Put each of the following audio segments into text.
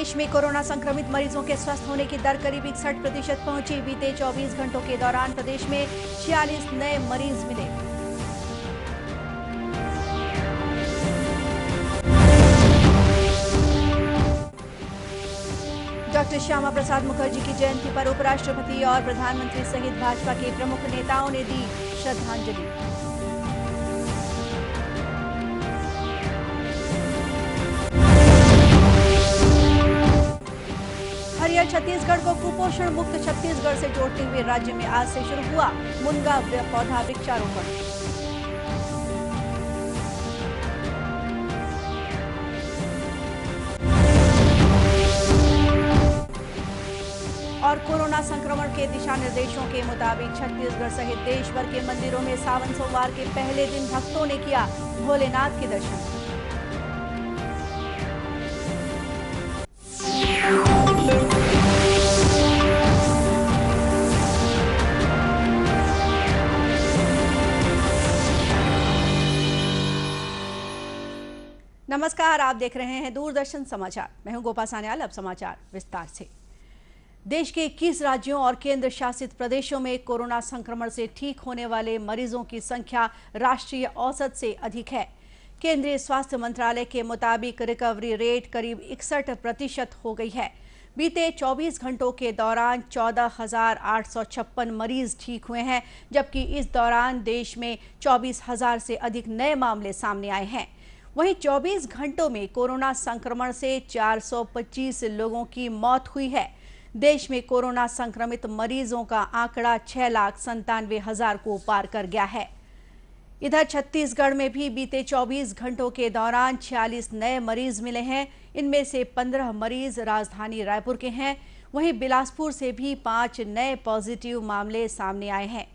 देश में कोरोना संक्रमित मरीजों के स्वस्थ होने की दर करीब 61% पहुंची। बीते 24 घंटों के दौरान प्रदेश में 46 नए मरीज मिले। डॉक्टर श्यामा प्रसाद मुखर्जी की जयंती पर उपराष्ट्रपति और प्रधानमंत्री सहित भाजपा के प्रमुख नेताओं ने दी श्रद्धांजलि। हरियर छत्तीसगढ़ को कुपोषण मुक्त छत्तीसगढ़ से जोड़ते हुए राज्य में आज से शुरू हुआ मुनगा पौधा वृक्षारोपण। और कोरोना संक्रमण के दिशा निर्देशों के मुताबिक छत्तीसगढ़ सहित देश भर के मंदिरों में सावन सोमवार के पहले दिन भक्तों ने किया भोलेनाथ के दर्शन। नमस्कार, आप देख रहे हैं दूरदर्शन समाचार। मैं हूं गोपा सान्याल। अब समाचार विस्तार से। देश के 21 राज्यों और केंद्र शासित प्रदेशों में कोरोना संक्रमण से ठीक होने वाले मरीजों की संख्या राष्ट्रीय औसत से अधिक है। केंद्रीय स्वास्थ्य मंत्रालय के मुताबिक रिकवरी रेट करीब 61% हो गई है। बीते 24 घंटों के दौरान 14,856 मरीज ठीक हुए हैं, जबकि इस दौरान देश में 24,000 से अधिक नए मामले सामने आए हैं। वहीं 24 घंटों में कोरोना संक्रमण से 425 लोगों की मौत हुई है। देश में कोरोना संक्रमित मरीजों का आंकड़ा 6,97,000 को पार कर गया है। इधर छत्तीसगढ़ में भी बीते 24 घंटों के दौरान 46 नए मरीज मिले हैं। इनमें से 15 मरीज राजधानी रायपुर के हैं। वहीं बिलासपुर से भी 5 नए पॉजिटिव मामले सामने आए हैं।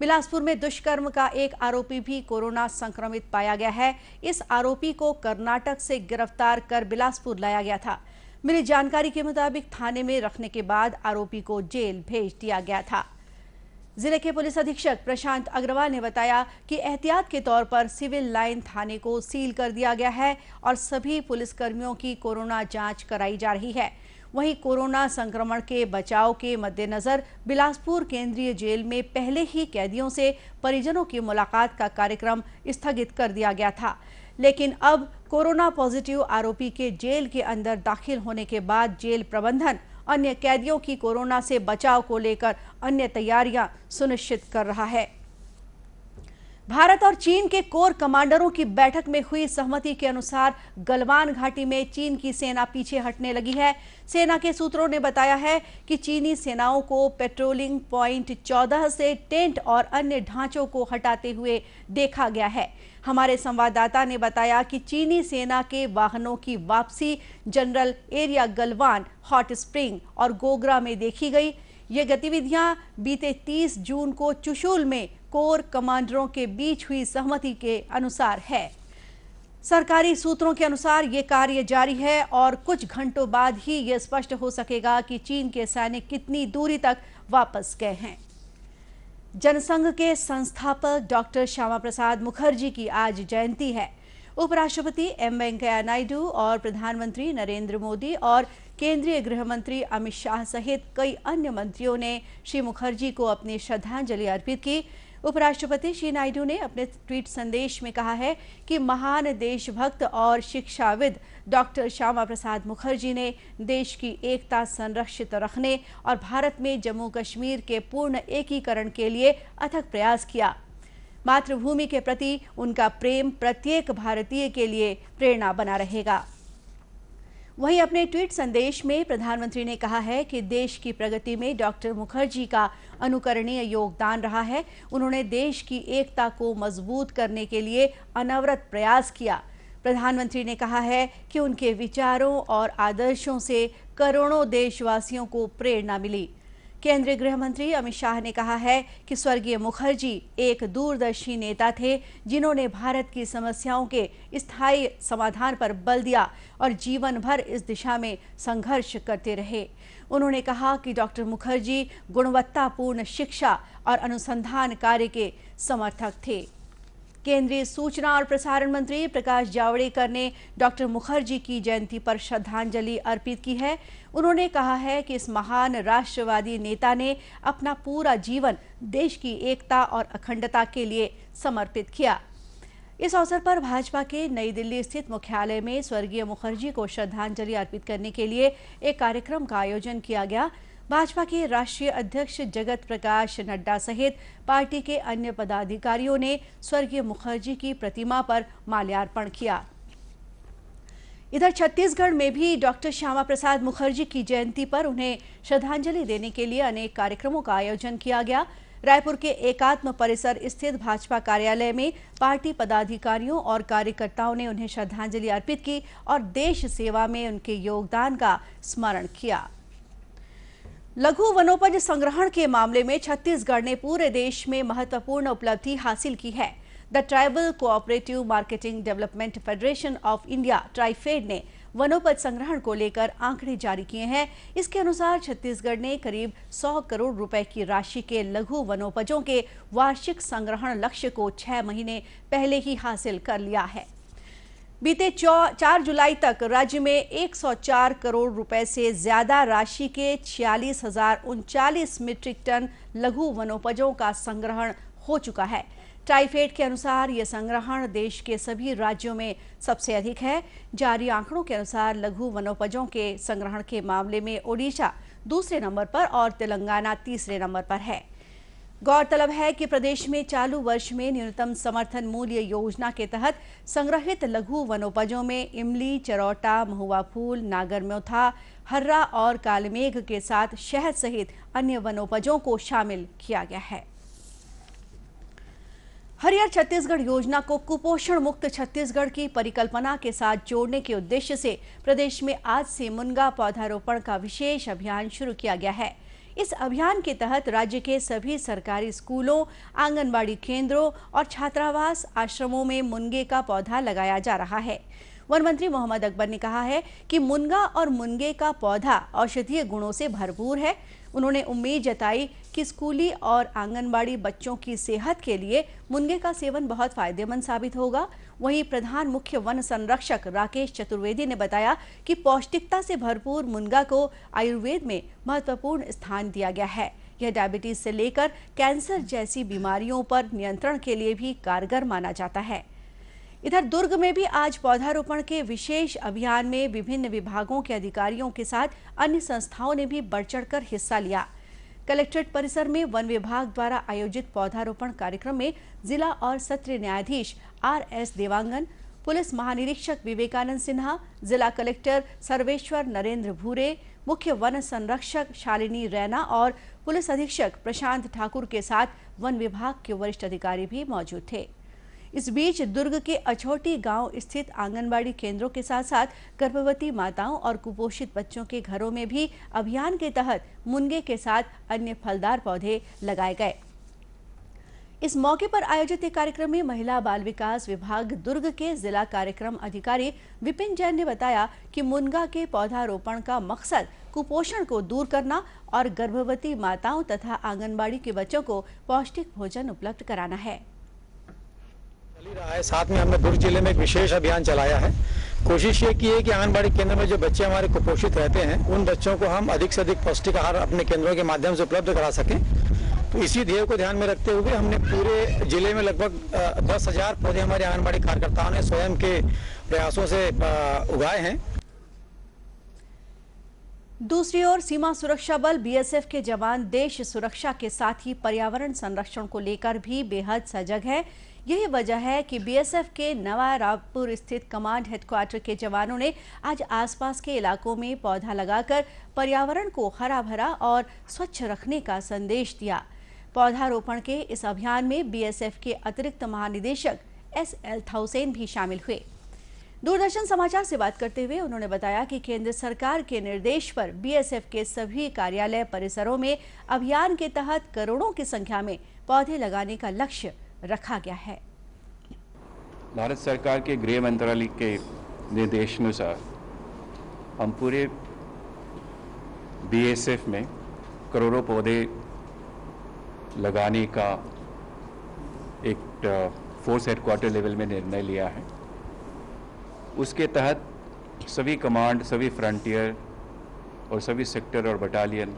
बिलासपुर में दुष्कर्म का एक आरोपी भी कोरोना संक्रमित पाया गया है। इस आरोपी को कर्नाटक से गिरफ्तार कर बिलासपुर लाया गया था। मिली जानकारी के मुताबिक थाने में रखने के बाद आरोपी को जेल भेज दिया गया था। जिले के पुलिस अधीक्षक प्रशांत अग्रवाल ने बताया कि एहतियात के तौर पर सिविल लाइन थाने को सील कर दिया गया है और सभी पुलिसकर्मियों की कोरोना जांच कराई जा रही है। वहीं कोरोना संक्रमण के बचाव के मद्देनजर बिलासपुर केंद्रीय जेल में पहले ही कैदियों से परिजनों की मुलाकात का कार्यक्रम स्थगित कर दिया गया था, लेकिन अब कोरोना पॉजिटिव आरोपी के जेल के अंदर दाखिल होने के बाद जेल प्रबंधन अन्य कैदियों की कोरोना से बचाव को लेकर अन्य तैयारियां सुनिश्चित कर रहा है। भारत और चीन के कोर कमांडरों की बैठक में हुई सहमति के अनुसार गलवान घाटी में चीन की सेना पीछे हटने लगी है। सेना के सूत्रों ने बताया है कि चीनी सेनाओं को पेट्रोलिंग पॉइंट 14 से टेंट और अन्य ढांचों को हटाते हुए देखा गया है। हमारे संवाददाता ने बताया कि चीनी सेना के वाहनों की वापसी general area Galwan, hot spring और गोगरा में देखी गई। ये गतिविधियां बीते 30 जून को चुशूल में कोर कमांडरों के बीच हुई सहमति के अनुसार है। सरकारी सूत्रों के अनुसार ये कार्य जारी है और कुछ घंटों बाद ही ये स्पष्ट हो सकेगा कि चीन के सैनिक कितनी दूरी तक वापस गए हैं। जनसंघ के संस्थापक डॉक्टर श्यामा प्रसाद मुखर्जी की आज जयंती है। उपराष्ट्रपति एम वेंकैया नायडू और प्रधानमंत्री नरेंद्र मोदी और केंद्रीय गृह मंत्री अमित शाह सहित कई अन्य मंत्रियों ने श्री मुखर्जी को अपनी श्रद्धांजलि अर्पित की। उपराष्ट्रपति श्री नायडू ने अपने ट्वीट संदेश में कहा है कि महान देशभक्त और शिक्षाविद डॉक्टर श्यामा प्रसाद मुखर्जी ने देश की एकता संरक्षित रखने और भारत में जम्मू कश्मीर के पूर्ण एकीकरण के लिए अथक प्रयास किया। मातृभूमि के प्रति उनका प्रेम प्रत्येक भारतीय के लिए प्रेरणा बना रहेगा। वहीं अपने ट्वीट संदेश में प्रधानमंत्री ने कहा है कि देश की प्रगति में डॉक्टर मुखर्जी का अनुकरणीय योगदान रहा है। उन्होंने देश की एकता को मजबूत करने के लिए अनवरत प्रयास किया। प्रधानमंत्री ने कहा है कि उनके विचारों और आदर्शों से करोड़ों देशवासियों को प्रेरणा मिली। केंद्रीय गृह मंत्री अमित शाह ने कहा है कि स्वर्गीय मुखर्जी एक दूरदर्शी नेता थे, जिन्होंने भारत की समस्याओं के स्थायी समाधान पर बल दिया और जीवन भर इस दिशा में संघर्ष करते रहे। उन्होंने कहा कि डॉक्टर मुखर्जी गुणवत्तापूर्ण शिक्षा और अनुसंधान कार्य के समर्थक थे। केंद्रीय सूचना और प्रसारण मंत्री प्रकाश जावड़ेकर ने डॉक्टर मुखर्जी की जयंती पर श्रद्धांजलि अर्पित की है। उन्होंने कहा है कि इस महान राष्ट्रवादी नेता ने अपना पूरा जीवन देश की एकता और अखंडता के लिए समर्पित किया। इस अवसर पर भाजपा के नई दिल्ली स्थित मुख्यालय में स्वर्गीय मुखर्जी को श्रद्धांजलि अर्पित करने के लिए एक कार्यक्रम का आयोजन किया गया। भाजपा के राष्ट्रीय अध्यक्ष जगत प्रकाश नड्डा सहित पार्टी के अन्य पदाधिकारियों ने स्वर्गीय मुखर्जी की प्रतिमा पर माल्यार्पण किया। इधर छत्तीसगढ़ में भी डॉक्टर श्यामा प्रसाद मुखर्जी की जयंती पर उन्हें श्रद्धांजलि देने के लिए अनेक कार्यक्रमों का आयोजन किया गया। रायपुर के एकात्म परिसर स्थित भाजपा कार्यालय में पार्टी पदाधिकारियों और कार्यकर्ताओं ने उन्हें श्रद्धांजलि अर्पित की और देश सेवा में उनके योगदान का स्मरण किया। लघु वनोपज संग्रहण के मामले में छत्तीसगढ़ ने पूरे देश में महत्वपूर्ण उपलब्धि हासिल की है। The tribal cooperative marketing development federation of India TRIFED ने वनोपज संग्रहण को लेकर आंकड़े जारी किए हैं। इसके अनुसार छत्तीसगढ़ ने करीब 100 करोड़ रुपए की राशि के लघु वनोपजों के वार्षिक संग्रहण लक्ष्य को 6 महीने पहले ही हासिल कर लिया है। बीते 4 जुलाई तक राज्य में 104 करोड़ रुपए से ज्यादा राशि के 46,039 मीट्रिक टन लघु वनोपजों का संग्रहण हो चुका है। ट्राइफेड के अनुसार यह संग्रहण देश के सभी राज्यों में सबसे अधिक है। जारी आंकड़ों के अनुसार लघु वनोपजों के संग्रहण के मामले में ओडिशा दूसरे नंबर पर और तेलंगाना तीसरे नंबर पर है। गौरतलब है कि प्रदेश में चालू वर्ष में न्यूनतम समर्थन मूल्य योजना के तहत संग्रहित लघु वनोपजों में इमली, चरौटा, महुआ फूल, नागरमोथा, हर्रा और कालमेघ के साथ शहद सहित अन्य वनोपजों को शामिल किया गया है। हरियर छत्तीसगढ़ योजना को कुपोषण मुक्त छत्तीसगढ़ की परिकल्पना के साथ जोड़ने के उद्देश्य से प्रदेश में आज से मुनगा पौधारोपण का विशेष अभियान शुरू किया गया है। इस अभियान के तहत राज्य के सभी सरकारी स्कूलों, आंगनबाड़ी केंद्रों और छात्रावास आश्रमों में मुनगे का पौधा लगाया जा रहा है। वन मंत्री मोहम्मद अकबर ने कहा है कि मुनगा और मुनगे का पौधा औषधीय गुणों से भरपूर है। उन्होंने उम्मीद जताई कि स्कूली और आंगनबाड़ी बच्चों की सेहत के लिए मुनगे का सेवन बहुत फायदेमंद साबित होगा। वहीं प्रधान मुख्य वन संरक्षक राकेश चतुर्वेदी ने बताया कि पौष्टिकता से भरपूर मुनगा को आयुर्वेद में महत्वपूर्ण स्थान दिया गया है। यह डायबिटीज से लेकर कैंसर जैसी बीमारियों पर नियंत्रण के लिए भी कारगर माना जाता है। इधर दुर्ग में भी आज पौधारोपण के विशेष अभियान में विभिन्न विभागों के अधिकारियों के साथ अन्य संस्थाओं ने भी बढ़ चढ़कर हिस्सा लिया। कलेक्ट्रेट परिसर में वन विभाग द्वारा आयोजित पौधारोपण कार्यक्रम में जिला और सत्र न्यायाधीश RS देवांगन, पुलिस महानिरीक्षक विवेकानंद सिन्हा, जिला कलेक्टर सर्वेश्वर नरेंद्र भूरे, मुख्य वन संरक्षक शालिनी रैना और पुलिस अधीक्षक प्रशांत ठाकुर के साथ वन विभाग के वरिष्ठ अधिकारी भी मौजूद थे। इस बीच दुर्ग के अछौटी गांव स्थित आंगनबाड़ी केंद्रों के साथ साथ गर्भवती माताओं और कुपोषित बच्चों के घरों में भी अभियान के तहत मुनगे के साथ अन्य फलदार पौधे लगाए गए। इस मौके पर आयोजित एक कार्यक्रम में महिला बाल विकास विभाग दुर्ग के जिला कार्यक्रम अधिकारी विपिन जैन ने बताया कि मुनगा के पौधारोपण का मकसद कुपोषण को दूर करना और गर्भवती माताओं तथा आंगनबाड़ी के बच्चों को पौष्टिक भोजन उपलब्ध कराना है। रहा है। साथ में हमने दुर्ग जिले में एक विशेष अभियान चलाया है। कोशिश ये की है कि आंगनबाड़ी केंद्र में जो बच्चे हमारे कुपोषित रहते हैं उन बच्चों को हम अधिक से अधिक पौष्टिक आहार अपने केंद्रों के माध्यम से उपलब्ध करा सकें। तो इसी ध्येय को ध्यान में रखते हुए हमने पूरे जिले में लगभग 10,000 पौधे हमारे आंगनबाड़ी कार्यकर्ताओं ने स्वयं के प्रयासों से उगाए हैं। दूसरी ओर सीमा सुरक्षा बल BSF के जवान देश सुरक्षा के साथ ही पर्यावरण संरक्षण को लेकर भी बेहद सजग है। यही वजह है कि BSF के नवा रायपुर स्थित कमांड हेडक्वार्टर के जवानों ने आज आसपास के इलाकों में पौधा लगाकर पर्यावरण को हरा भरा और स्वच्छ रखने का संदेश दिया। पौधारोपण के इस अभियान में BSF के अतिरिक्त महानिदेशक SL थाउसेन भी शामिल हुए। दूरदर्शन समाचार से बात करते हुए उन्होंने बताया कि केंद्र सरकार के निर्देश पर BSF के सभी कार्यालय परिसरों में अभियान के तहत करोड़ों की संख्या में पौधे लगाने का लक्ष्य रखा गया है। भारत सरकार के गृह मंत्रालय के निर्देशानुसार हम पूरे BSF में करोड़ों पौधे लगाने का एक फोर्स हेडक्वार्टर लेवल में निर्णय लिया है। उसके तहत सभी कमांड, सभी फ्रंटियर और सभी सेक्टर और बटालियन,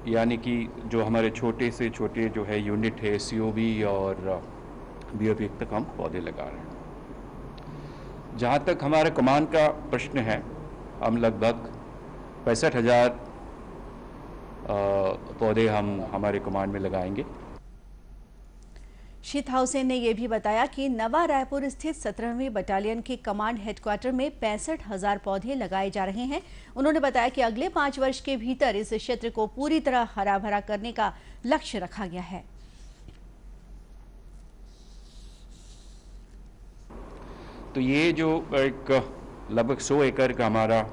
यानी कि जो हमारे छोटे से छोटे जो है यूनिट है, COB और BOP तक हम पौधे लगा रहे हैं। जहाँ तक हमारे कमांड का प्रश्न है, हम लगभग 65,000 पौधे हम हमारे कमांड में लगाएंगे। श्री थाउसेन ने यह भी बताया कि नवा रायपुर स्थित 17वीं बटालियन के कमांड हेडक्वार्टर में 65,000 पौधे लगाए जा रहे हैं। उन्होंने बताया कि अगले 5 वर्ष के भीतर इस क्षेत्र को पूरी तरह हरा भरा करने का लक्ष्य रखा गया है। तो ये जो एक लगभग 100 एकड़ का हमारा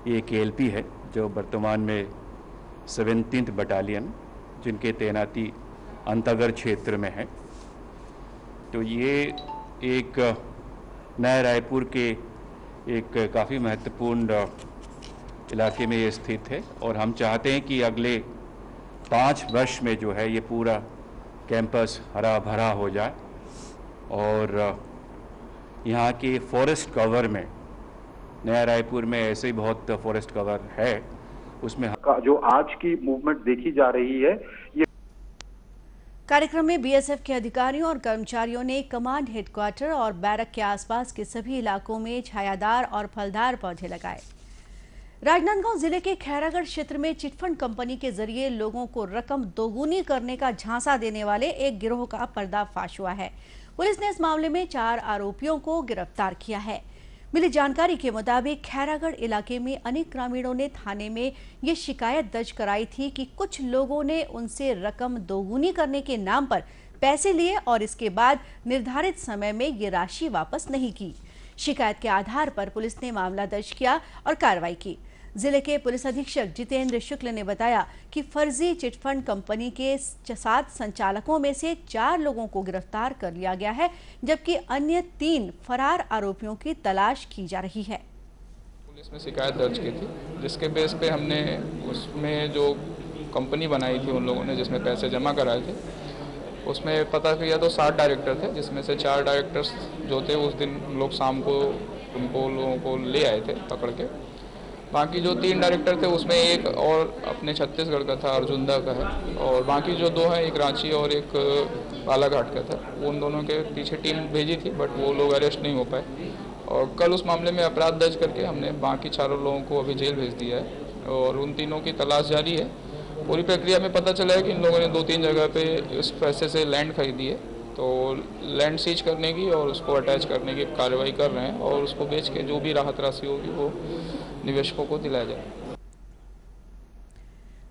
ये KLP है, जो वर्तमान में 17th बटालियन जिनके तैनाती अंतागढ़ क्षेत्र में है, तो ये एक नया रायपुर के एक काफ़ी महत्वपूर्ण इलाके में ये स्थित है और हम चाहते हैं कि अगले 5 वर्ष में जो है ये पूरा कैंपस हरा भरा हो जाए और यहाँ के फॉरेस्ट कवर में, नया रायपुर में ऐसे ही बहुत फॉरेस्ट कवर है, उसमें जो आज की मूवमेंट देखी जा रही है। ये कार्यक्रम में BSF के अधिकारियों और कर्मचारियों ने कमांड हेडक्वार्टर और बैरक के आसपास के सभी इलाकों में छायादार और फलदार पौधे लगाए। राजनांदगांव जिले के खैरागढ़ क्षेत्र में चिटफंड कंपनी के जरिए लोगों को रकम दोगुनी करने का झांसा देने वाले एक गिरोह का पर्दाफाश हुआ है। पुलिस ने इस मामले में 4 आरोपियों को गिरफ्तार किया है। मिली जानकारी के मुताबिक खैरागढ़ इलाके में अनेक ग्रामीणों ने थाने में ये शिकायत दर्ज कराई थी कि कुछ लोगों ने उनसे रकम दोगुनी करने के नाम पर पैसे लिए और इसके बाद निर्धारित समय में ये राशि वापस नहीं की। शिकायत के आधार पर पुलिस ने मामला दर्ज किया और कार्रवाई की। जिले के पुलिस अधीक्षक जितेंद्र शुक्ल ने बताया कि फर्जी चिटफंड कंपनी के 7 संचालकों में से 4 लोगों को गिरफ्तार कर लिया गया है, जबकि अन्य 3 फरार आरोपियों की तलाश की जा रही है। पुलिस में शिकायत दर्ज की थी, जिसके बेस पे हमने उसमें जो कंपनी बनाई थी उन लोगों ने जिसमें पैसे जमा कराए थे, उसमें पता किया तो 7 डायरेक्टर थे, जिसमें से 4 डायरेक्टर्स जो थे उस दिन हम लोग शाम को उनको लोगों को ले आए थे पकड़ के। बाकी जो 3 डायरेक्टर थे उसमें एक और अपने छत्तीसगढ़ का था, अर्जुनदा का है, और बाकी जो 2 हैं, एक रांची और एक बालाघाट का था। उन दोनों के पीछे टीम भेजी थी, बट वो लोग अरेस्ट नहीं हो पाए और कल उस मामले में अपराध दर्ज करके हमने बाकी 4 लोगों को अभी जेल भेज दिया है और उन तीनों की तलाश जारी है। पूरी प्रक्रिया में पता चला है कि इन लोगों ने 2-3 जगह पे इस पैसे से लैंड खरीदी है, तो लैंड सीज करने की और उसको अटैच करने की कार्रवाई कर रहे हैं और उसको बेच के जो भी राहत राशि होगी वो निवेशकों को दिलाया जाए।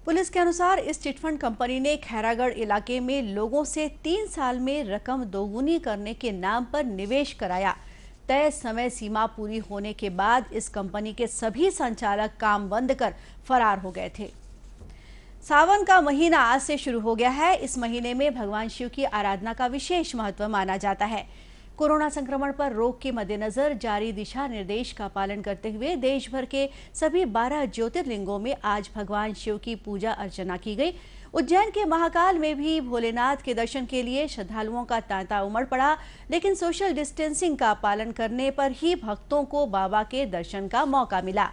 पुलिस के अनुसार इस चिटफंड कंपनी ने खैरागढ़ इलाके में लोगों से 3 साल में रकम दोगुनी करने के नाम पर निवेश कराया। तय समय सीमा पूरी होने के बाद इस कंपनी के सभी संचालक काम बंद कर फरार हो गए थे। सावन का महीना आज से शुरू हो गया है। इस महीने में भगवान शिव की आराधना का विशेष महत्व माना जाता है। कोरोना संक्रमण पर रोक के मद्देनजर जारी दिशा निर्देश का पालन करते हुए देश भर के सभी 12 ज्योतिर्लिंगों में आज भगवान शिव की पूजा अर्चना की गई। उज्जैन के महाकाल में भी भोलेनाथ के दर्शन के लिए श्रद्धालुओं का तांता उमड़ पड़ा, लेकिन सोशल डिस्टेंसिंग का पालन करने पर ही भक्तों को बाबा के दर्शन का मौका मिला।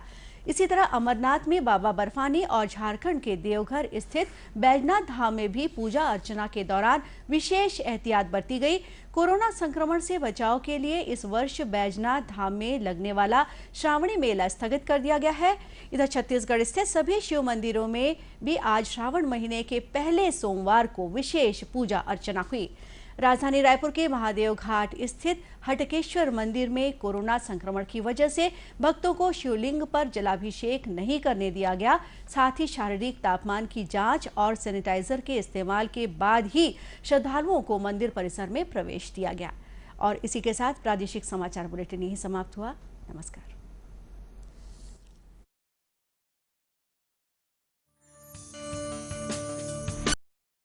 इसी तरह अमरनाथ में बाबा बर्फानी और झारखंड के देवघर स्थित बैजनाथ धाम में भी पूजा अर्चना के दौरान विशेष एहतियात बरती गई। कोरोना संक्रमण से बचाव के लिए इस वर्ष बैजनाथ धाम में लगने वाला श्रावणी मेला स्थगित कर दिया गया है। इधर छत्तीसगढ़ स्थित सभी शिव मंदिरों में भी आज श्रावण महीने के पहले सोमवार को विशेष पूजा अर्चना हुई। राजधानी रायपुर के महादेव घाट स्थित हटकेश्वर मंदिर में कोरोना संक्रमण की वजह से भक्तों को शिवलिंग पर जलाभिषेक नहीं करने दिया गया। साथ ही शारीरिक तापमान की जांच और सैनिटाइजर के इस्तेमाल के बाद ही श्रद्धालुओं को मंदिर परिसर में प्रवेश दिया गया। और इसी के साथ प्रादेशिक समाचार बुलेटिन यही समाप्त हुआ। नमस्कार।